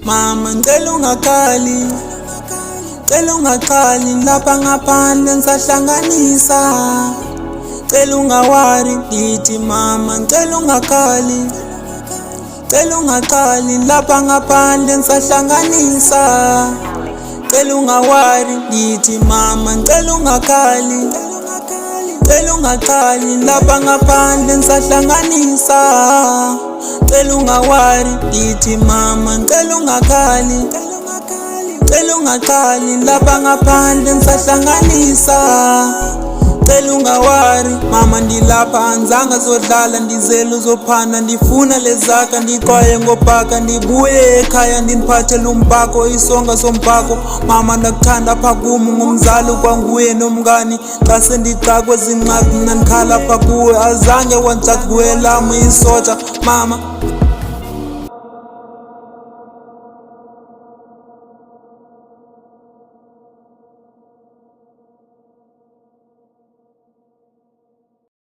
Mama ngicela ungakhali, cela ungakhali lapha ngaphandle ngisahlanganisa. Cela ungawari ngithi mama ngicela ungakhali, cela ungakhali lapha ngaphandle ngisahlanganisa. Cela ungawari ngithi mama ngicela ungakhali, cela ungakhali lapha ngaphandle ngisahlanganisa. Cela ungawari ngithi mama ngicela ungakhali, cela ungakhali lapha ngaphandle ngisahlanganisa. Cela ungawari mama ndilapha anzange zodlala ndizela uzophana ndifuna lezakha ndiqwaye ngobhaka ndibuye ekhaya ndiniphathele umbhako isonga sombhako. Mama ndakuthanda apha kum ngumzali kwanguye nomngani xa sendixakwe zingxaki mna ndikhala apha kuwe azange wantshakuwe lam isotsha mama.